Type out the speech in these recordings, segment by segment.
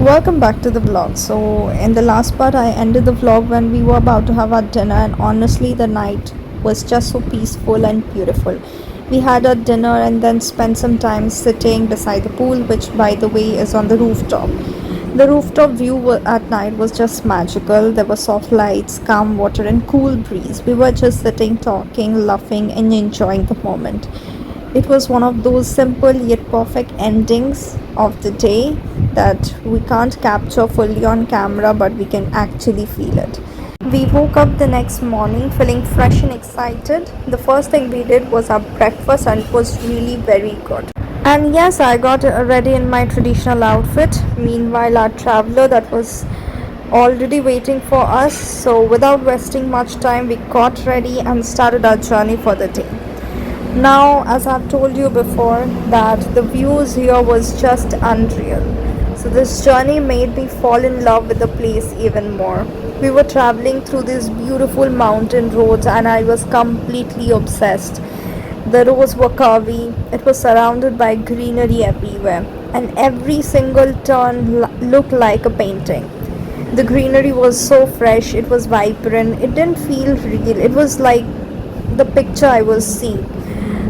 Welcome back to the vlog. So, in the last part, I ended the vlog when we were about to have our dinner, and honestly, the night was just so peaceful and beautiful. We had our dinner and then spent some time sitting beside the pool, which, by the way, is on the rooftop. The rooftop view at night was just magical. There were soft lights, calm water, and cool breeze. We were just sitting, talking, laughing, and enjoying the moment. It was one of those simple yet perfect endings of the day that we can't capture fully on camera, but we can actually feel it. We woke up the next morning feeling fresh and excited. The first thing we did was our breakfast, and it was really very good. And yes, I got ready in my traditional outfit. Meanwhile, our traveler that was already waiting for us. So, without wasting much time, we got ready and started our journey for the day. Now, as I've told you before, that the views here was just unreal. So this journey made me fall in love with the place even more. We were traveling through these beautiful mountain roads and I was completely obsessed. The roads were curvy, it was surrounded by greenery everywhere, and every single turn looked like a painting. The greenery was so fresh, it was vibrant, it didn't feel real, it was like the picture I was seeing.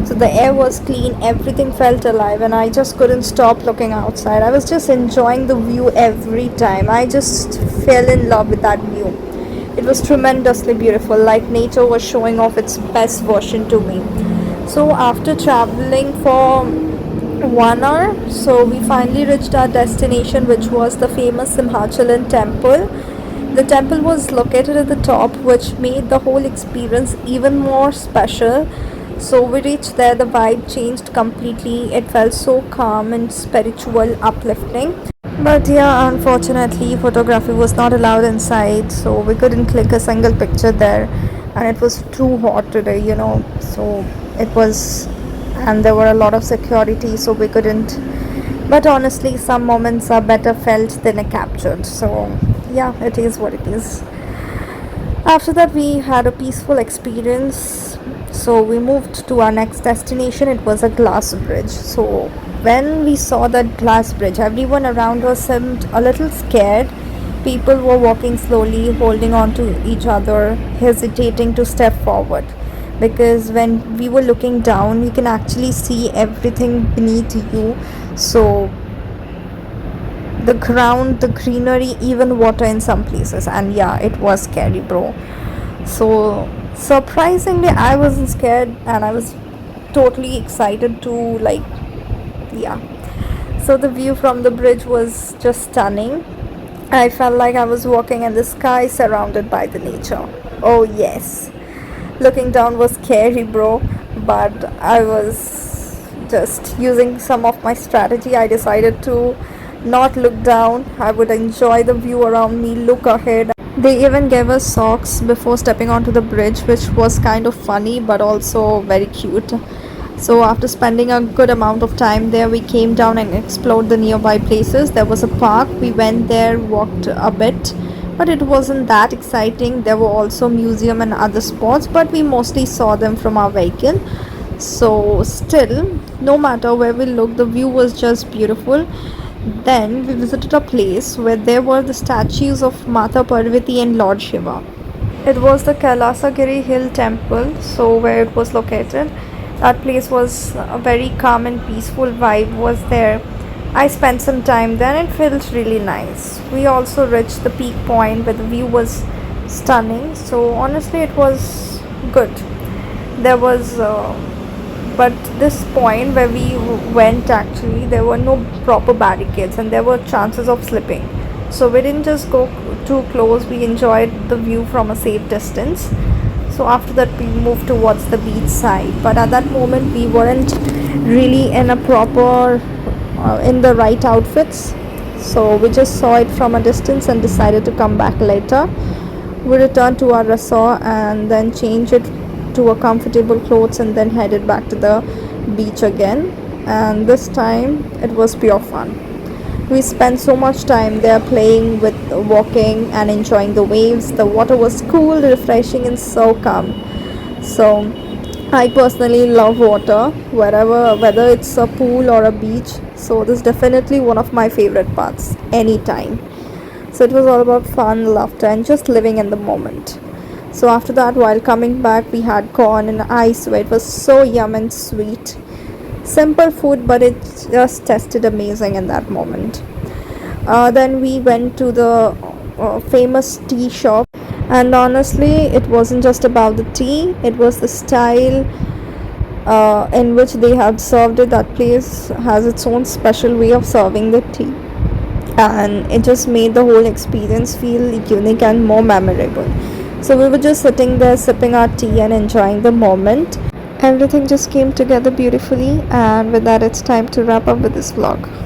So the air was clean, everything felt alive, and I just couldn't stop looking outside. I was just enjoying the view every time. I just fell in love with that view. It was tremendously beautiful, like nature was showing off its best version to me. So after traveling for 1 hour, so we finally reached our destination, which was the famous Simhachalam temple. The temple was located at the top, which made the whole experience even more special. So we reached there, the vibe changed completely. It felt so calm and spiritual, uplifting. But yeah, unfortunately, photography was not allowed inside, so we couldn't click a single picture there. And it was too hot today. So it was, and there were a lot of security, so we couldn't. But honestly, some moments are better felt than captured. So yeah, it is what it is. After that, we had a peaceful experience. So we moved to our next destination. It was a glass bridge. So when we saw that glass bridge, everyone around us seemed a little scared. People were walking slowly, holding on to each other, hesitating to step forward. Because when we were looking down, you can actually see everything beneath you. So the ground, the greenery, even water in some places. And yeah, it was scary, bro. So surprisingly, I wasn't scared and I was totally excited to, like, yeah. So the view from the bridge was just stunning. I felt like I was walking in the sky surrounded by the nature. Oh yes, looking down was scary, bro, but I was just using some of my strategy. I decided to not look down. I would enjoy the view around me, look ahead. They even gave us socks before stepping onto the bridge, which was kind of funny but also very cute. So, after spending a good amount of time there, we came down and explored the nearby places. There was a park, we went there, walked a bit, but it wasn't that exciting. There were also museum and other spots, but we mostly saw them from our vehicle. So, still, no matter where we looked, the view was just beautiful. Then we visited a place where there were the statues of Mata Parvati and Lord Shiva. It was the Kailasagiri Hill Temple, so where it was located. That place was a very calm and peaceful vibe was there. I spent some time there and it felt really nice. We also reached the peak point where the view was stunning. So honestly, it was good. There was but this point where we went, actually there were no proper barricades and there were chances of slipping, so we didn't just go too close. We enjoyed the view from a safe distance. So after that we moved towards the beach side, but at that moment we weren't really in a proper in the right outfits, so we just saw it from a distance and decided to come back later. We returned to our resort and then changed it to a comfortable clothes and then headed back to the beach again. And this time it was pure fun. We spent so much time there playing with walking and enjoying the waves. The water was cool, refreshing, and so calm. So I personally love water, whether it's a pool or a beach. So this is definitely one of my favorite parts anytime. So it was all about fun, laughter, and just living in the moment. So after that, while coming back, we had corn and ice, where it was so yum and sweet. Simple food, but it just tasted amazing in that moment. Then we went to the famous tea shop, and honestly, it wasn't just about the tea, it was the style in which they had served it. That place has its own special way of serving the tea, and it just made the whole experience feel unique and more memorable. So we were just sitting there sipping our tea and enjoying the moment. Everything just came together beautifully, and with that, it's time to wrap up with this vlog.